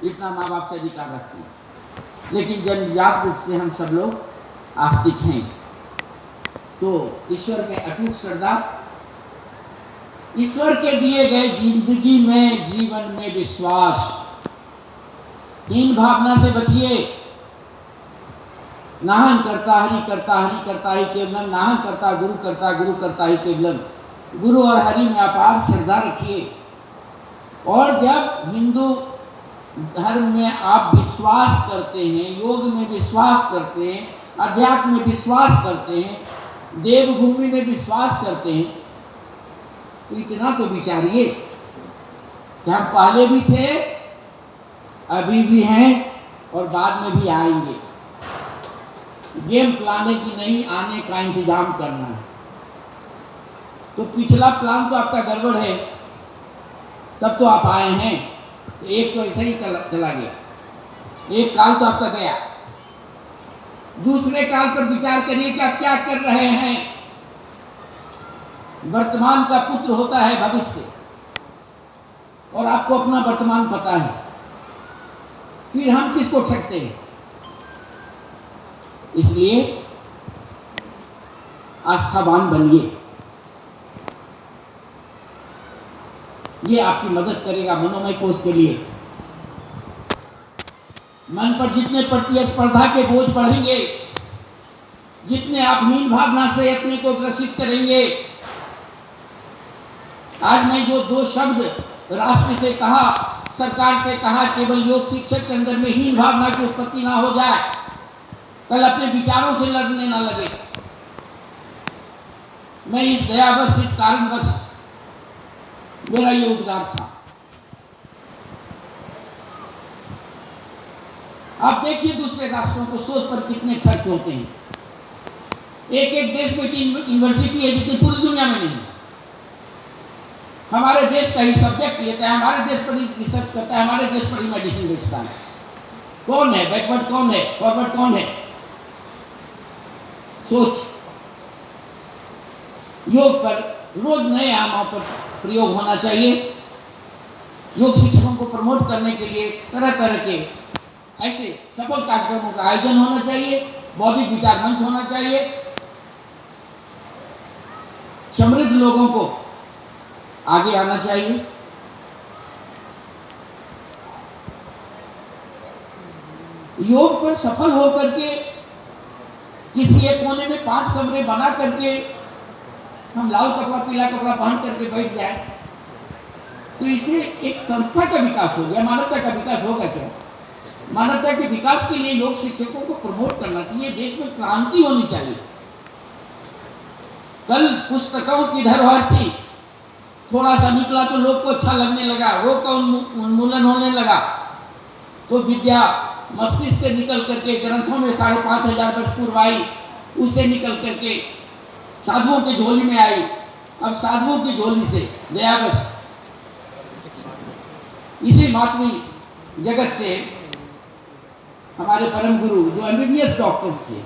इतना माँ बाप से अधिकार रखते हैं। लेकिन जन्मजात रूप से हम सब लोग आस्तिक हैं। तो ईश्वर में अटूट श्रद्धा, ईश्वर के दिए गए जिंदगी में, जीवन में विश्वास, हीन भावना से बचिए। नाहं करता हरि करता, हरि करता ही केवलम, नाहं करता गुरु करता, गुरु करता ही केवलम। गुरु और हरि में अपार श्रद्धा रखिए। और जब हिंदू धर्म में आप विश्वास करते हैं, योग में विश्वास करते हैं, अध्यात्म में विश्वास करते हैं, देवभूमि में विश्वास करते हैं, तो इतना तो विचारिए कि हम पहले भी थे, अभी भी हैं और बाद में भी आएंगे। गेम प्लान है कि नहीं आने का इंतजाम करना है। तो पिछला प्लान तो आपका गड़बड़ है, तब तो आप आए हैं। तो एक तो ऐसे ही चला गया, एक काल तो आपका गया। दूसरे काल पर विचार करिए कि आप क्या कर रहे हैं। वर्तमान का पुत्र होता है भविष्य, और आपको अपना वर्तमान पता है, फिर हम किसको ठगते हैं। इसलिए आस्थावान बनिए, ये आपकी मदद करेगा मनोमय कोष के लिए। मन पर जितने प्रतिस्पर्धा के बोझ बढ़ेंगे, जितने आप हीन भावना से अपने को ग्रसित करेंगे। आज मैं जो दो शब्द राष्ट्र से कहा, सरकार से कहा, केवल योग शिक्षक के अंदर में हीन भावना की उत्पत्ति ना हो जाए, कल अपने विचारों से लड़ने ना लगे। मैं इस दयावश, इस कारणवश मेरा ये उद्गार था। आप देखिए दूसरे राष्ट्रों को शोध पर कितने खर्च होते हैं। एक एक देश में यूनिवर्सिटी है जितनी पूरी दुनिया में नहीं। हमारे देश का ही सब्जेक्ट लेता है, हमारे देश पर ही रिसर्च करता है, हमारे देश पर ही मेडिसिन बेचता है। कौन है बैकवर्ड, कौन है फॉरवर्ड, कौन है? सोच। योग पर रोज नए आयामों पर प्रयोग होना चाहिए। योग शिक्षकों को प्रमोट करने के लिए तरह तरह के ऐसे सफल कार्यक्रमों का आयोजन होना चाहिए। बौद्धिक विचार मंच होना चाहिए। समृद्ध लोगों को आगे आना चाहिए। योग पर सफल होकर के किसी एक कोने में 5 कमरे बना करके हम लाल कपड़ा पीला कपड़ा पहन करके बैठ जाए, तो इसे एक संस्था का विकास हो गया। मानवता का विकास होगा क्या? मानवता के विकास के लिए योग शिक्षकों को प्रमोट करना चाहिए। देश में क्रांति होनी चाहिए। कल पुस्तकों की धरोहर थी, थोड़ा सा निकला तो लोग को अच्छा लगने लगा, रोग का उन्मूलन होने लगा। तो विद्या मस्तिष्क से निकल करके ग्रंथों में 5,500 वर्ष पूर्व आई, उससे निकल करके साधुओं की झोली में आई। अब साधुओं की झोली से दयावश इसी मातमी जगत से हमारे परम गुरु जो एमबीबीएस डॉक्टर थे,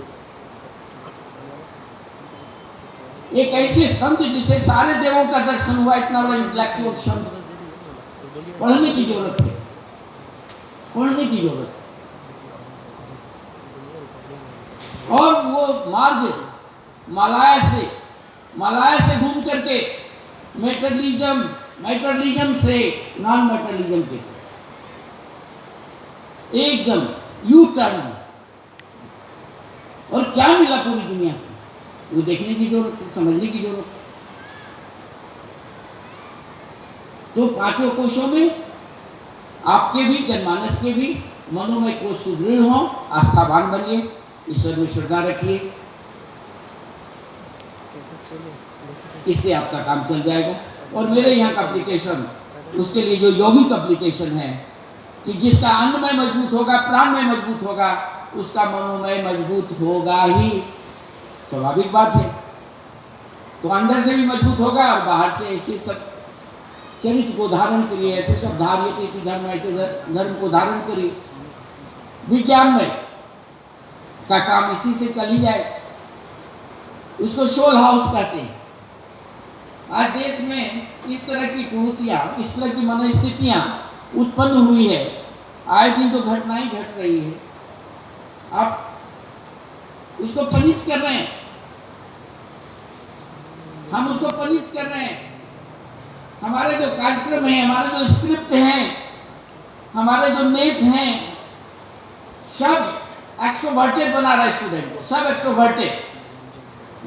एक ऐसे संत जिसे सारे देवों का दर्शन हुआ, इतना बड़ा इंटेलेक्चुअल संत, पढ़ने की जरूरत है, पढ़ने की जरूरत। और वो मार्ग मलाया से घूम करके मेटरलिज्म से नॉन मेटरलिज्म के एकदम यू टर्न। और क्या मिला पूरी दुनिया को, वो देखने की जरूरत, समझने की जरूरत। तो 5 कोशों में आपके भी, जनमानस के भी मनोमय कोश सुदृढ़ हो। आस्थावान बनिए, ईश्वर में श्रद्धा रखिए, इससे आपका काम चल जाएगा। और मेरे यहाँ का एप्लीकेशन, उसके लिए जो यौगिक एप्लीकेशन है कि जिसका अन्नमय मजबूत होगा, प्राणमय मजबूत होगा, उसका मनोमय मजबूत होगा ही, स्वाभाविक बात है। तो अंदर से भी मजबूत होगा और बाहर से ऐसे सब चरित्र को धारण करिए, ऐसे सब धार्य धर्म, ऐसे धर्म को धारण करिए। विज्ञानमय का काम इसी से चल ही जाए। उसको शोल हाउस कहते हैं। आज देश में इस तरह की कुरीतियां, इस तरह की मनोस्थितियां उत्पन्न हुई है। आए दिन तो घटनाएं घट रही है, आप उसको पनिश कर रहे हैं, हम उसको पनिश कर रहे हैं। हमारे जो कार्यक्रम है, हमारे जो स्क्रिप्ट हैं, हमारे जो नेत हैं, सब एक्सट्रोवर्टेड बना रहा है स्टूडेंट को, सब एक्सट्रोवर्टेड।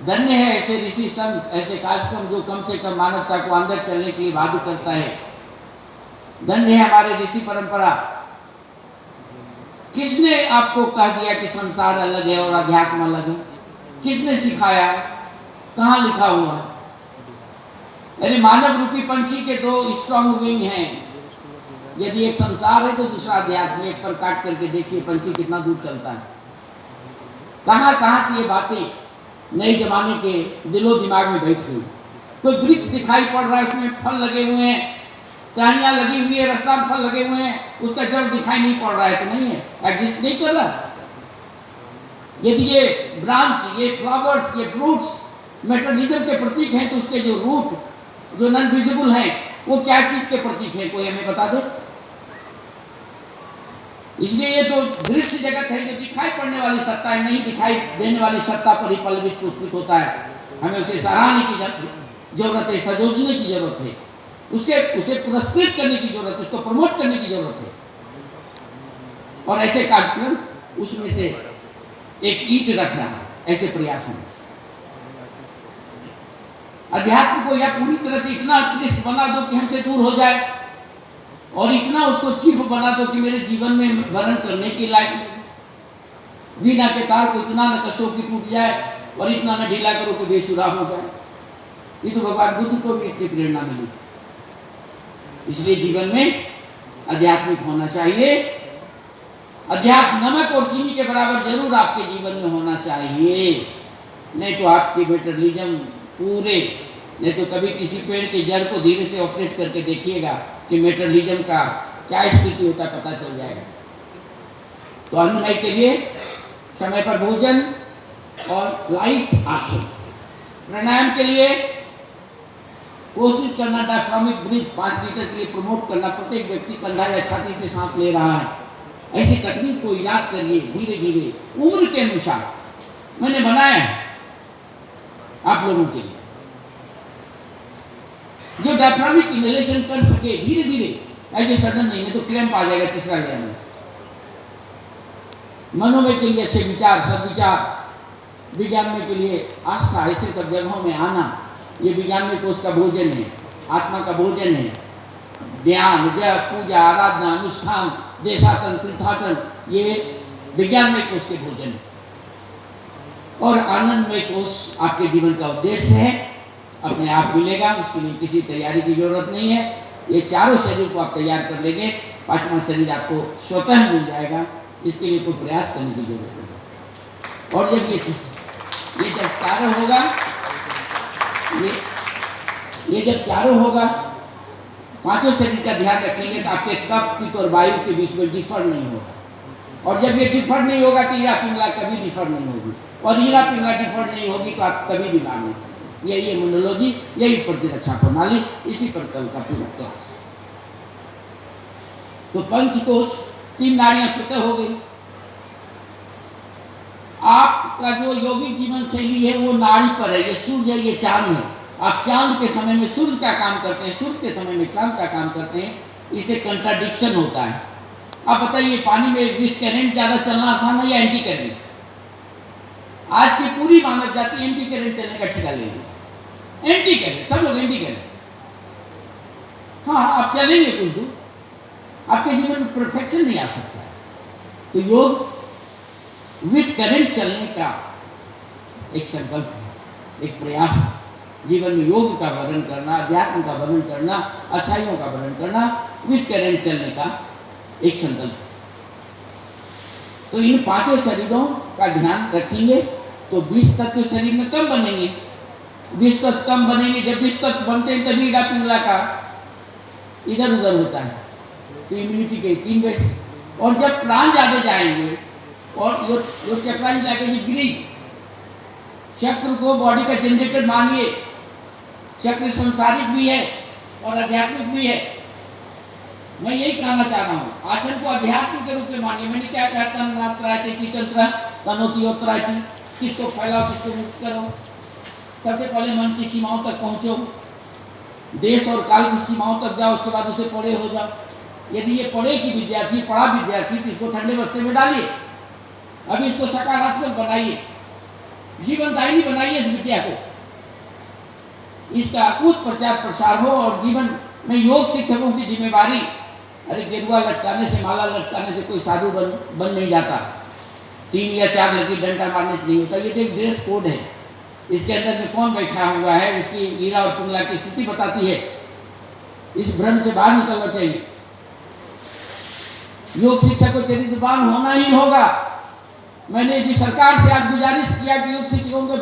धन्य है ऐसे ऋषि संत, ऐसे कार्यक्रम जो कम से कम मानवता को अंदर चलने के लिए बाध्य करता है। धन्य है हमारे ऋषि परंपरा। किसने आपको कह दिया कि संसार अलग है और अध्यात्म अलग है? किसने सिखाया? कहाँ लिखा हुआ है? अरे मानव रूपी पंछी के दो स्ट्रॉन्ग विंग हैं। यदि एक संसार है तो दूसरा अध्यात्म। एक पर काट करके देखिए पंछी कितना दूर चलता है। कहाँ कहाँ से ये बातें नए जमाने के दिलो दिमाग में बैठ गई। कोई वृक्ष दिखाई पड़ रहा है, उसमें फल लगे हुए हैं, टहनियाँ लगी हुई है, रसदार फल लगे हुए हैं, उसका जड़ दिखाई नहीं पड़ रहा है तो नहीं है, एग्जिस्ट नहीं कर रहा। यदि ये ब्रांच, ये फ्लावर्स, ये फ्रूट्स मेटरलिज्म के प्रतीक हैं तो उसके जो रूट, जो नॉन विजिबल हैं, वो क्या चीज के प्रतीक हैं? कोई हमें बता दे। इसलिए ये तो दृश्य जगत है, जो दिखाई पड़ने वाली सत्ता है, नहीं दिखाई देने वाली सत्ता पर ही पलवित पुष्पित होता है। हमें उसे सराहने की जरूरत है, सजोजने की जरूरत है, उसे पुरस्कृत करने की जरूरत है, उसको प्रमोट करने की जरूरत है। और ऐसे कार्यक्रम उसमें से एक ईंट रख रहा है, ऐसे प्रयास में अध्यात्म को या पूरी तरह से इतना उत्कृष्ट बना दो कि हमसे दूर हो जाए, और इतना उसको चीफ बना दो कि मेरे जीवन में वर्ण करने के लायक। वीणा के तार को इतना न कसो कि टूट जाए, और इतना न ढीला करो कि बेसुरा हो जाए। ये तो भगवान बुद्ध को भी इतनी प्रेरणा मिली। इसलिए जीवन में आध्यात्मिक होना चाहिए। अध्यात्म नमक और चीनी के बराबर जरूर आपके जीवन में होना चाहिए, नहीं तो आपके मेटरलिज्म पूरे, नहीं तो कभी किसी पेड़ के जड़ को धीरे से ऑपरेट करके देखिएगा कि मेटरलिज्म का क्या स्थिति होता है, पता चल जाएगा। तो अनुनय के लिए समय पर भोजन और लाइट आसन। प्राणायाम के लिए कोशिश करना डायफ्रामिक ब्रीथ 5 लीटर के लिए प्रमोट करना। प्रत्येक व्यक्ति कंधा या छाती से सांस ले रहा है, ऐसी तकनीक को याद करिए धीरे धीरे, उम्र के अनुसार मैंने बनाया है आप लोगों के लिए। जो डायफ्रामिक इनहेलेशन कर सके धीरे धीरे, ऐसे सडन नहीं, तो क्रैम्प आ जाएगा तीसरा लेयर में। मनोमय के लिए अच्छे विचार, सदविचार। विज्ञान में के लिए आस्था, ऐसे सब जगहों में आना, ये विज्ञान में कोष का भोजन है, आत्मा का भोजन है। ध्यान, जप, पूजा, आराधना, अनुष्ठान, देशाटन, तीर्थाटन, ये विज्ञान में कोष के भोजन है। और आनंदमय कोष आपके जीवन का उद्देश्य है, अपने आप मिलेगा, उसके लिए किसी तैयारी की जरूरत नहीं है। ये चारों शरीर को आप तैयार कर लेंगे, 5वां शरीर आपको स्वतः मिल जाएगा। इसके लिए कोई प्रयास करने की जरूरत नहीं। और जब ये जब चारों होगा, ये जब चारों होगा, 5 शरीर का ध्यान रखेंगे तो आपके कफ, पित्त और वायु के बीच में डिफर नहीं होगा। और जब ये डिफर नहीं होगा तो हीरा पिंगला कभी डिफर नहीं होगी, और हीरा पिंगला डिफर नहीं होगी तो आप कभी बीमार नहीं होंगे। यही इम्यूनोलॉजी, यही प्रतिरक्षा प्रणाली, इसी पर कल का पूरा क्लास। तो पंचकोश, 3 नाड़ियां स्वतः हो गई। आपका जो योगिक जीवन शैली है वो नाड़ी पर है। ये सूर्य, ये चांद है। आप चांद के समय में सूर्य का काम करते हैं, सूर्य के समय में चांद का काम करते हैं। इसे कंट्राडिक्शन होता है। आप बताइए, पानी में विथ करंट ज्यादा चलना आसान है या एंटी करंट? आज की पूरी मानव जाति एंटी करंट चलने का ठेका ले ली। एंटी करंट, सब लोग एंटी करंट। हाँ, आप चलेंगे कुछ दूर, आपके जीवन में परफेक्शन नहीं आ सकता। तो योग विथ करंट चलने का एक संकल्प है, एक प्रयास। जीवन में योग का वर्णन करना, अध्यात्म का वर्णन करना, अच्छाइयों का वर्णन करना, विथ करंट चलने का एक संकल्प। तो इन 5 शरीरों का ध्यान रखेंगे तो 20 तत्व शरीर में कम बनेंगे। 20 तत्व कम बनेंगे। जब 20 तत्व बनते हैं तभी हीरा पिंगला का इधर उधर होता है। तो इम्यूनिटी के 3 बेस। और जब प्राण ज्यादा जाएंगे और यो चक्रांश जाके ग्रीक चक्र को बॉडी का जनरेटर मानिए। चक्र संसारिक भी है और आध्यात्मिक भी है। मैं यही कहना चाह रहा हूँ, आसन को अध्यात्म के रूप में मानिए। मैंने क्या कहा, तन की तंत्र तनोती और त्रायती, किसको फैलाओ किसको मुक्त करो। सबसे पहले मन की सीमाओं तक पहुंचो, देश और काल की सीमाओं तक जाओ, उसके बाद उसे पढ़े हो जाओ। यदि ये पढ़े की विद्यार्थी, पढ़ा विद्यार्थी, तो इसको ठंडे बस्ते में डालिए, अभी इसको सकारात्मक बनाइए, जीवनदायिनी बनाइए इस विद्या को, इसका अकूत प्रचार प्रसार हो। और जीवन में योग शिक्षकों की जिम्मेवारी, अरे गेरुआ लटकाने से, माला लटकाने से कोई साधु बन नहीं जाता, 3 या 4 लड़की डंडा मारने से नहीं होता। ये तो एक ड्रेस कोड है, इसके अंदर में कौन बैठा हुआ है, उसकी हीरा और पिंगला की स्थिति बताती है। इस भ्रम से बाहर निकलना चाहिए। योग शिक्षक को चरित्रवान होना ही होगा। मैंने जी सरकार से आज गुजारिश किया कि योग शिक्षकों के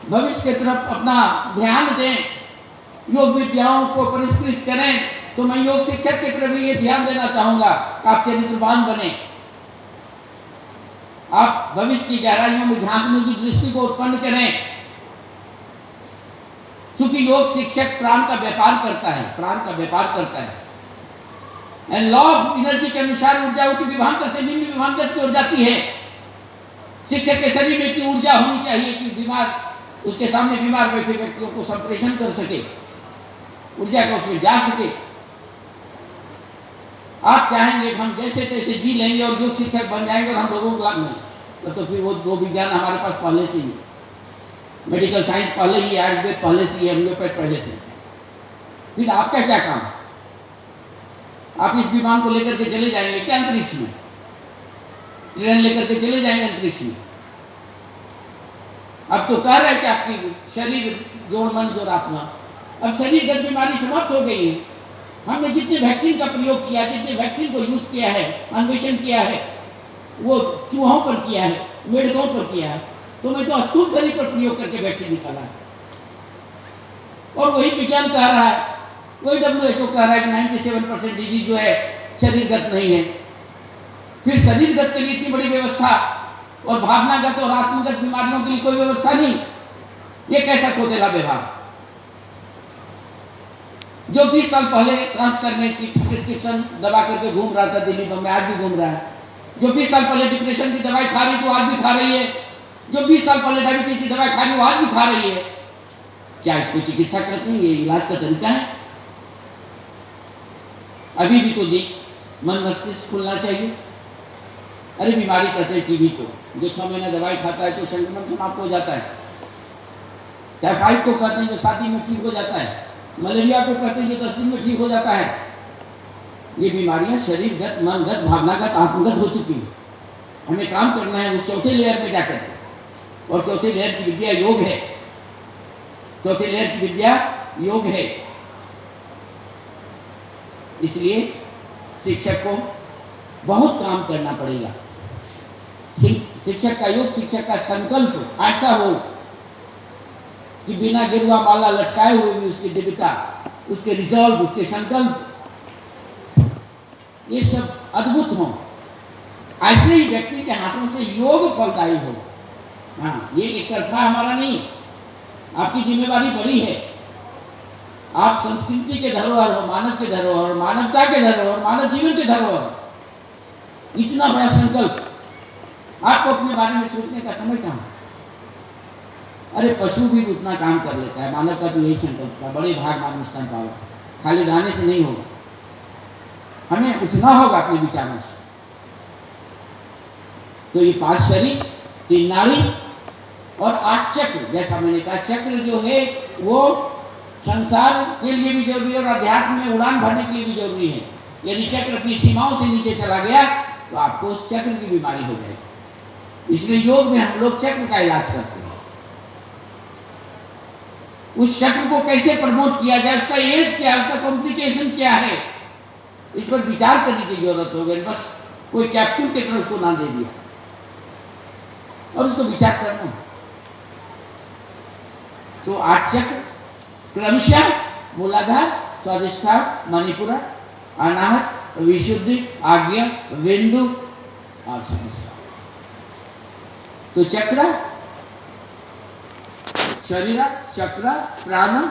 भविष्य की तरफ अपना ध्यान दें, योग विद्याओं को परिष्कृत करें। तो मैं योग शिक्षक की तरफ भी ये ध्यान देना चाहूंगा, आप चरित्रवान बने, आप भविष्य की गहराइयों में झांकने की दृष्टि को उत्पन्न करें। क्योंकि योग शिक्षक प्राण का व्यापार करता है, एंड लॉ ऑफ एनर्जी के अनुसार ऊर्जा की विभांतर से निम्न विभांतर की ओर जाती है। शिक्षक के शरीर में इतनी ऊर्जा होनी चाहिए कि उसके सामने बीमार बैठे व्यक्तियों को संप्रेषण कर सके, ऊर्जा का उसमें जा सके। आप चाहेंगे हम जैसे तैसे जी लेंगे और योग शिक्षक बन जाएंगे और हम लोगों को लाभ नहीं, तो फिर वो 2 विज्ञान हमारे पास पहले से ही, मेडिकल साइंस पहले ही, आयुर्वेद पहले से ही, होम्योपैथ पहले से। फिर आपका क्या काम? आप इस विमान को लेकर के चले जाएंगे क्या अंतरिक्ष में? ट्रेन लेकर के चले जाएंगे अंतरिक्ष में? अब तो कह रहे हैं कि आपकी शरीर जोड़ मन जोड़ आत्मा, अब शरीरगत बीमारी समाप्त हो गई है। हमने जितने वैक्सीन का प्रयोग किया, जितने वैक्सीन को यूज किया है, अन्वेषण किया है, वो चूहों पर किया है, मेढकों पर किया है, तो मैं तो स्थूल शरीर पर प्रयोग करके वैक्सीन निकाला है। और वही विज्ञान कह रहा है, वही WHO कह रहा है कि 97% डिजीज जो है शरीरगत नहीं है। फिर शरीरगत के लिए इतनी बड़ी व्यवस्था और भावनागत और आत्मगत बीमारियों के लिए कोई व्यवस्था नहीं, ये कैसा सोतेला व्यवहार? जो 20 साल पहले ट्रांस करने की प्रिस्क्रिप्शन दबा करके घूम रहा था दिल्ली में, आज भी घूम रहा है। जो 20 साल पहले डिप्रेशन की दवाई खा रही थी वो आज भी खा रही है। जो 20 साल पहले डायबिटीज की दवाई खा रही वो आज भी खा रही है। क्या इसको चिकित्सा करते हैं? ये इलाज का तरीका है? अभी भी तो मन मस्तिष्क खुलना चाहिए। अरे बीमारी कहते हैं टीबी को, जो 6 महीने दवाई खाता है तो संक्रमण समाप्त हो जाता है। टाइफाइड को कहते हैं जो 7 दिन में ठीक हो जाता है। मलेरिया को कहते हैं जो 10 दिन में ठीक हो जाता है। ये बीमारियां शरीरगत, मनगत, भावनागत, आत्मगत हो चुकी हैं। हमें काम करना है उस चौथे लेयर में जाकर के, और चौथे लेयर की विद्या योग है। चौथे लेयर की विद्या योग है। इसलिए शिक्षक को बहुत काम करना पड़ेगा। शिक्षक का योग शिक्षक का संकल्प ऐसा हो कि बिना गिरुआ माला लटकाए हुए भी उसकी दिव्यता, उसके रिजॉल्व, उसके संकल्प, ये सब अद्भुत हो। ऐसे ही व्यक्ति के हाथों से योग फलदायी हो। हाँ, ये एक तरफा हमारा नहीं, आपकी जिम्मेवारी बड़ी है। आप संस्कृति के धरोहर हो, मानव के धरोहर, मानवता के धरोहर, मानव जीवन के धरोहर। इतना बड़ा संकल्प, आपको अपने बारे में सोचने का समय कहाँ? अरे पशु भी उतना काम कर लेता है, मानव का तो यही संकल्प था, बड़े भाग मानव स्तन पाओ, खाली गाने से नहीं होगा, हमें उठना होगा अपने विचारों से। तो ये 5 शरीर, 3 नाड़ी और 8 चक्र, जैसा मैंने कहा, चक्र जो है वो संसार के लिए भी जरूरी है और अध्यात्म में उड़ान भरने के लिए भी जरूरी है। यदि चक्र अपनी सीमाओं से नीचे चला गया तो आपको उस चक्र की बीमारी हो जाएगी। इसलिए योग में हम लोग चक्र का इलाज करते हैं। उस चक्र को कैसे प्रमोट किया जाए, उसका एज क्या है, उसका कॉम्प्लिकेशन क्या है, इस पर विचार करने की जरूरत हो गई। बस कोई कैप्सूल के तरफ को ना दे दिया और उसको विचार करना। तो 8 चक्र क्रमशः मूलाधार, स्वादिष्ठान, मणिपुरा, अनाहत, विशुद्धि, आज्ञा, बिंदु और सहस्रार। तो चक्र, शरीर, चक्र, प्राण,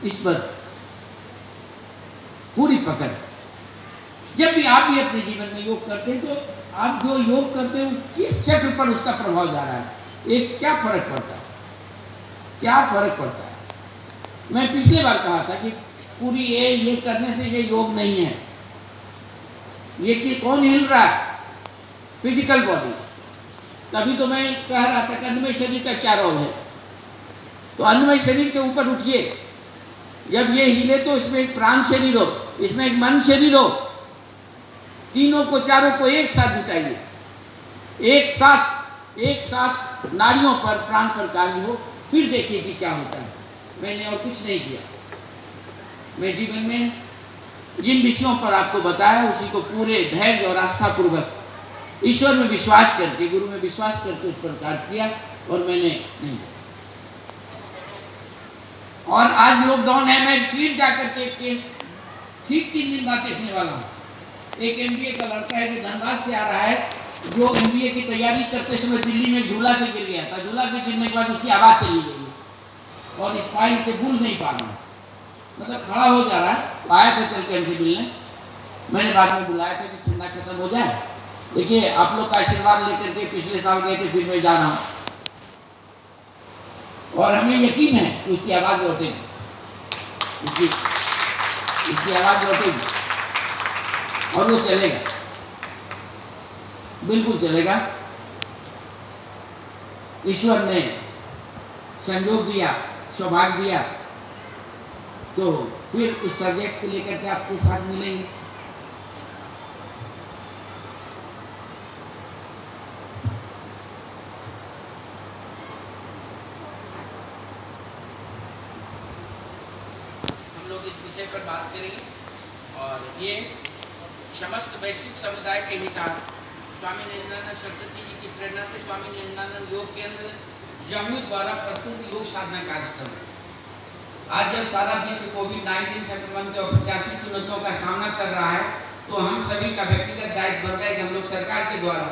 इस पर पूरी पकड़। जब भी आप भी अपने जीवन में योग करते हैं तो आप जो योग करते हो किस क्षेत्र पर उसका प्रभाव जा रहा है, एक क्या फर्क पड़ता है, क्या फर्क पड़ता है। मैं पिछले बार कहा था कि पूरी ये करने से ये योग नहीं है। ये कि कौन हिल रहा है, फिजिकल बॉडी। तभी तो मैं कह रहा था कि अन्नमय शरीर का क्या रोल है। तो अन्नमय शरीर से ऊपर उठिए, जब ये हिले तो इसमें एक प्राण शरीर हो, इसमें एक मन शरीर हो, तीनों को चारों को एक साथ जुटाइए, एक साथ नाड़ियों पर प्राण पर कार्य हो, फिर देखिए कि क्या होता है। मैंने और कुछ नहीं किया। मैं जीवन में जिन विषयों पर आपको बताया उसी को पूरे धैर्य और आस्था पूर्वक ईश्वर में विश्वास करके, गुरु में विश्वास करके उस पर कार्य किया और मैंने नहीं। और आज लॉकडाउन है, मैं फिर जाकर के केस ठीक 3 दिन बाद देखने वाला हूँ। एक MBA का लड़का है जो धनबाद से आ रहा है, जो MBA की तैयारी करते समय दिल्ली में झूला से गिर गया था। झूला से गिरने के बाद उसकी आवाज़ चली गई और स्पाइन से बोल नहीं पा रहा, मतलब खड़ा हो जा रहा है। तो आया था चल के हमसे मिलने, मैंने बाद में बुलाया था कि ठंडा खत्म हो जाए। देखिए आप लोग का आशीर्वाद लेकर के पिछले साल गए थे, फिर मैं जा रहा हूँ और हमें यकीन है कि उसकी आवाज़ लौटेगी, उसकी आवाज़ लौटेगी और वो चलेगा, बिल्कुल चलेगा। ईश्वर ने संयोग दिया, सौभाग्य दिया, तो फिर उस सब्जेक्ट को लेकर के आपके साथ मिलेंगे। हम लोग इस विषय पर बात करेंगे और ये समस्त वैश्विक समुदाय के हितार्थ स्वामी निरंजनानंद सरस्वती जी की प्रेरणा से स्वामी निरंजनानंद योग केंद्र जम्मू द्वारा प्रस्तुत योग साधना कार्यक्रम। आज जब सारा विश्व कोविड-19 संक्रमण के अप्रत्याशित चुनौतियों का सामना कर रहा है, तो हम सभी का व्यक्तिगत दायित्व बनता है कि हम लोग सरकार के द्वारा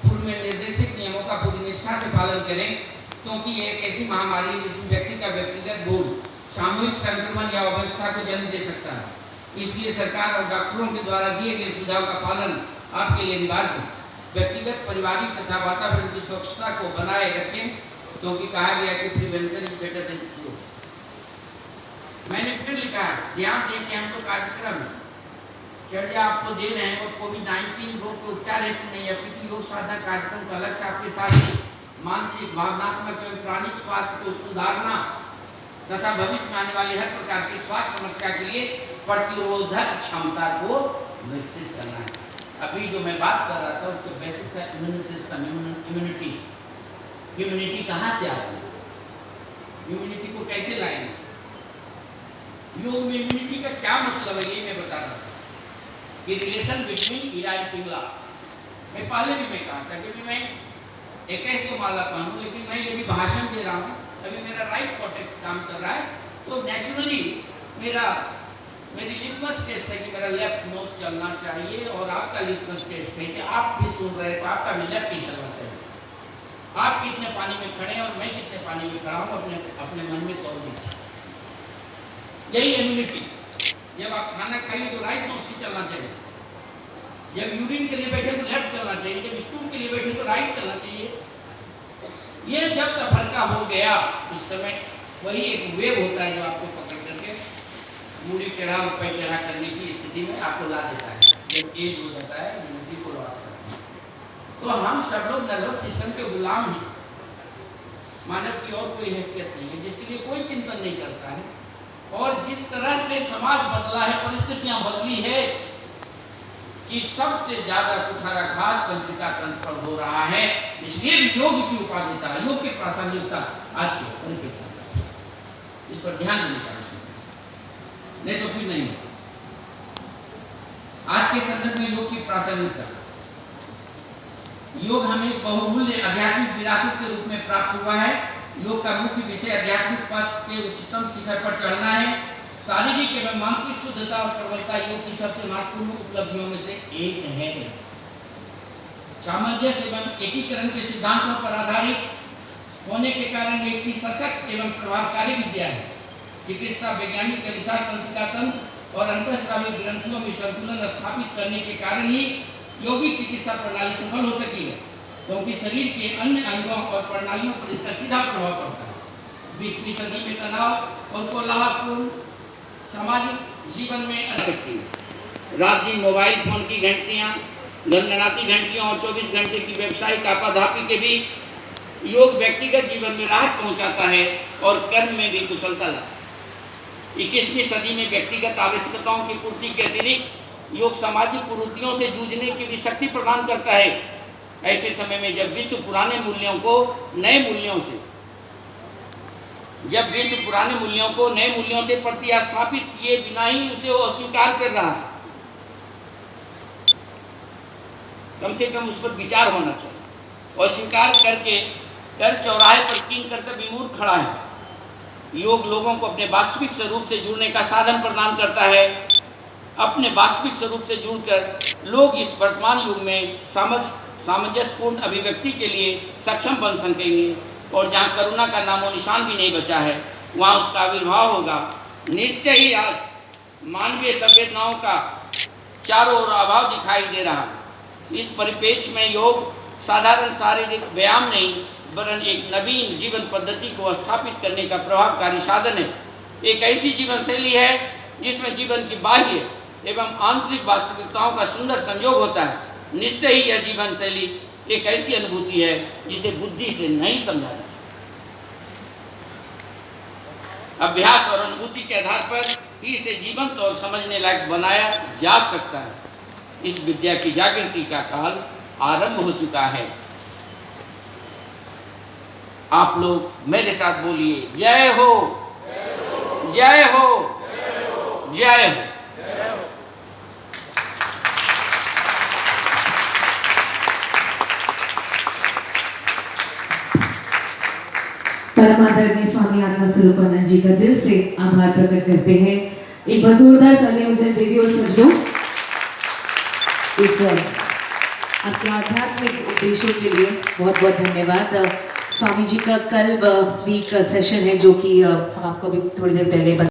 पूर्व में निर्देशित नियमों का पूरी निष्ठा से पालन करें, क्योंकि ये एक ऐसी महामारी है जिसमें व्यक्ति का व्यक्तिगत भूल सामूहिक संक्रमण या अवस्था को जन्म दे सकता है। इसलिए सरकार और डॉक्टरों के द्वारा दिए गए सुझाव का पालन आपके लिए अनिवार्य है। व्यक्तिगत, पारिवारिक तथा वातावरण की स्वच्छता को बनाए रखें, क्योंकि कहा गया कि prevention is better than cure. मैंने फिर लिखा है, ध्यान दें कि हम तो कार्यक्रम चर्चा आपको दे रहे हैं और कोविड-19 रोग के उपचार हेतु नहीं है, क्योंकि योग साधना कार्यक्रम का लक्ष्य आपके शारीरिक, मानसिक, भावनात्मक एवं प्राणिक स्वास्थ्य को सुधारना तथा भविष्य में आने वाली हर प्रकार की स्वास्थ्य समस्या के लिए प्रतिरोधक क्षमता को विकसित करना है। अभी जो मैं बात कर रहा था उसको बेसिक था इम्यून सिस्टम, इम्यूनिटी। इम्यूनिटी कहाँ से आती है, इम्यूनिटी को कैसे लाएंगे, योग में इम्यूनिटी का क्या मतलब है, ये मैं बता रहा था कि relation between Heera and Pingala. मैं पहले भी मैं कहा था कि मैं 21 को माला पहनूं, लेकिन मैं यदि भाषण दे रहा हूँ, अभी मेरा राइट कॉर्टेक्स काम कर रहा है, तो नेचुरली मेरी लिटमस टेस्ट है कि मेरा लेफ्ट नोज चलना चाहिए और आपका लिटमस टेस्ट है कि आप भी सुन रहे हैं तो आपका भी लेफ्ट ही चलना चाहिए। आप कितने पानी में खड़े हैं और मैं कितने पानी में खड़ा हूँ, अपने मन में तौल दीजिए। यही इम्यूनिटी। जब आप खाना खाइए तो राइट नोज ही चलना चाहिए, जब यूरिन के लिए बैठे तो लेफ्ट चलना चाहिए, जब स्टूल के लिए बैठे तो राइट चलना चाहिए। ये जब तफरका हो गया उस समय वही एक वेव होता है जो आपको पकड़ करके मूड़ी टेढ़ा और पैर टेढ़ा करने की स्थिति में आपको ला देता है। जब एज हो जाता है, इम्यूनिटी को लॉस करता है। तो हम सब लोग नर्वस सिस्टम के गुलाम हैं। मानव की और कोई हैसियत नहीं है, जिसके लिए कोई चिंतन नहीं करता है। और जिस तरह से समाज बदला है, परिस्थितियां बदली है कि सबसे ज्यादा कुठाराघात तंत्रिका तंत्र पर हो रहा है, इसलिए योग की उपाधिता, योग की प्रासंगिकता आज के परिप्रेक्ष्य में इस पर ध्यान देने का आवश्यक है, नहीं तो फिर नहीं। आज के संदर्भ में योग की प्रासंगिकता, योग हमें बहुमूल्य आध्यात्मिक विरासत के रूप में प्राप्त हुआ है। योग का मुख्य विषय आध्यात्मिक पथ के उच्चतम शिखर पर चढ़ना है। शारीरिक एवं मानसिक शुद्धता और प्रबलता योग की सबसे महत्वपूर्ण उपलब्धियों में से एक है। सामंजस्य एवं एकीकरण के सिद्धांतों पर आधारित होने के कारण एक सशक्त एवं प्रभावकारी विद्या है। चिकित्सा वैज्ञानिक के अनुसार तंत्रिका तंत्र और अंतःस्रावी ग्रंथियों में संतुलन स्थापित करने के कारण ही यौगिक चिकित्सा प्रणाली सफल हो सकी है, क्योंकि शरीर के अन्य अंगों और प्रणालियों पर इसका सीधा प्रभाव पड़ता है। 20वीं सदी में तनाव और कोलाहलपूर्ण सामाजिक जीवन में आ सकती है। रात दिन मोबाइल फोन की घंटियां, गनगनाती घंटियों और 24 घंटे की व्यावसायिक आपाधापी के बीच योग व्यक्तिगत जीवन में राहत पहुंचाता है और कर्म में भी कुशलता लाता है। 21वीं सदी में व्यक्तिगत आवश्यकताओं की पूर्ति के अतिरिक्त योग सामाजिक कुरीतियों से जूझने की भी शक्ति प्रदान करता है। ऐसे समय में जब विश्व पुराने मूल्यों को नए मूल्यों से प्रतिस्थापित किए बिना ही उसे वो अस्वीकार कर रहा है, कम से कम उस पर विचार होना चाहिए। और स्वीकार कर चौराहे पर किंग करके विमूढ़ खड़ा है। योग लोगों को अपने वास्तविक स्वरूप से जुड़ने का साधन प्रदान करता है। अपने वास्तविक स्वरूप से जुड़कर लोग इस वर्तमान युग में सामंजस्यपूर्ण अभिव्यक्ति के लिए सक्षम बन सकेंगे, और जहाँ करुणा का नामो निशान भी नहीं बचा है वहाँ उसका आविर्भाव होगा। निश्चय ही आज मानवीय संवेदनाओं का चारों ओर अभाव दिखाई दे रहा है। इस परिप्रेक्ष्य में योग साधारण शारीरिक व्यायाम नहीं, वरन एक नवीन जीवन पद्धति को स्थापित करने का प्रभावकारी साधन है। एक ऐसी जीवन शैली है जिसमें जीवन की बाह्य एवं आंतरिक वास्तविकताओं का सुंदर संयोग होता है। निश्चय ही यह जीवन शैली एक ऐसी अनुभूति है जिसे बुद्धि से नहीं समझा जा सकता। अभ्यास और अनुभूति के आधार पर ही इसे जीवंत और समझने लायक बनाया जा सकता है। इस विद्या की जागृति का काल आरंभ हो चुका है। आप लोग मेरे साथ बोलिए, जय हो, जय हो, जय हो। परम आदरणीय स्वामी आत्मस्वरूपानंद जी का दिल से आभार प्रकट करते हैं। एक बार जोरदार तालियां हो जाए देवी और सज्जनों इस आपके आध्यात्मिक उपदेशों के लिए। बहुत बहुत धन्यवाद। स्वामी जी का कल भी एक सेशन है जो कि हम आपको भी थोड़ी देर पहले